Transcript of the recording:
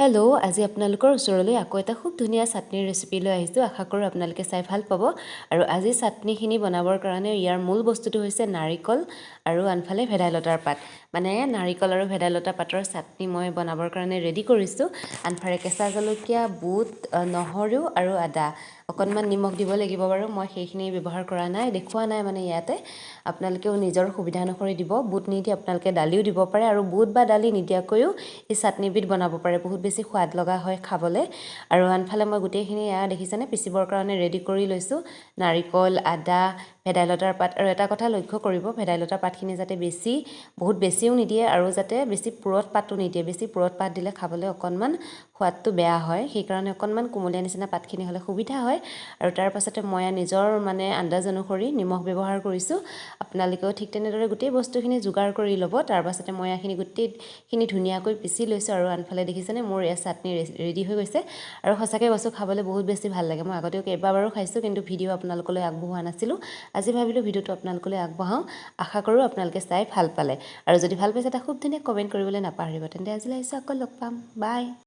Hello' আজি আপোনালোকৰ ওচৰলৈ আকৌ এটা খুব ধুনীয়া চাটনিৰ ৰেচিপি লৈ আহিছোঁ। আশা কৰোঁ আপোনালোকে চাই ভাল পাব। আৰু আজি চাটনিখিনি বনাবৰ কাৰণে ইয়াৰ মূল বস্তুটো হৈছে নাৰিকল আৰু আনফালে ভেদাইলতাৰ পাত। মানে নাৰিকল আৰু ভেদাইলতা পাতৰ চাটনি মই বনাবৰ কাৰণে ৰেডি কৰিছোঁ। আনফালে কেঁচা জলকীয়া, বুট, নহৰু আৰু আদা, অকণমান নিমখ দিব লাগিব বাৰু, মই সেইখিনি ব্যৱহাৰ কৰা নাই, দেখুওৱা নাই মানে ইয়াতে। আপোনালোকেও নিজৰ সুবিধা অনুসৰি দিব। বুট নিদি আপোনালোকে দালিও দিব পাৰে, আৰু বুট বা দালি নিদিয়াকৈও এই চাটনিবিধ বনাব পাৰে, বহুত বেছি সোৱাদ লগা হয় খাবলৈ। আৰু আনফালে মই গোটেইখিনি দেখিছেনে পিচিবৰ কাৰণে ৰেডি কৰি লৈছোঁ। নাৰিকল, আদা, ভেদাইলতাৰ পাত। আৰু এটা কথা লক্ষ্য কৰিব, ভেদাইলতাৰ পাতখিনি যাতে বহুত বেছিও নিদিয়ে আৰু যাতে বেছি পুৰঠ পাতো নিদিয়ে। বেছি পুৰঠ পাত দিলে খাবলৈ অকণমান সোৱাদটো বেয়া হয়, সেইকাৰণে অকণমান কুমলীয়া নিচিনা পাতখিনি হ'লে সুবিধা হয়। আৰু তাৰ পাছতে মই নিজৰ আন্দাজ অনুসৰি নিমখ ব্যৱহাৰ কৰিছোঁ। আপোনালোকেও ঠিক তেনেদৰে গোটেই বস্তুখিনি যোগাৰ কৰি ল'ব। তাৰ পাছতে মই এইখিনি গোটেইখিনি ধুনীয়াকৈ পিচি লৈছোঁ। আৰু আনফালে দেখিছেনে মোৰ এই চাটনি ৰেডি হৈ গৈছে। আৰু সঁচাকৈ কৈছোঁ, খাবলৈ বহুত বেছি ভাল লাগে। মই আগতেও কেইবাবাৰো খাইছোঁ, কিন্তু ভিডিঅ' আপোনালোকলৈ আগবঢ়োৱা নাছিলোঁ। আজি ভাবিলোঁ ভিডিঅ'টো আপোনালোকলৈ আগবঢ়াওঁ। আশা কৰোঁ আপোনালোকে চাই ভাল পালে। আৰু যদি ভাল পাইছে এটা খুব ধুনীয়া কমেণ্ট কৰিবলৈ নাপাহৰিব। তেন্তে আজিলৈ আহিছোঁ, আকৌ লগ পাম, বাই।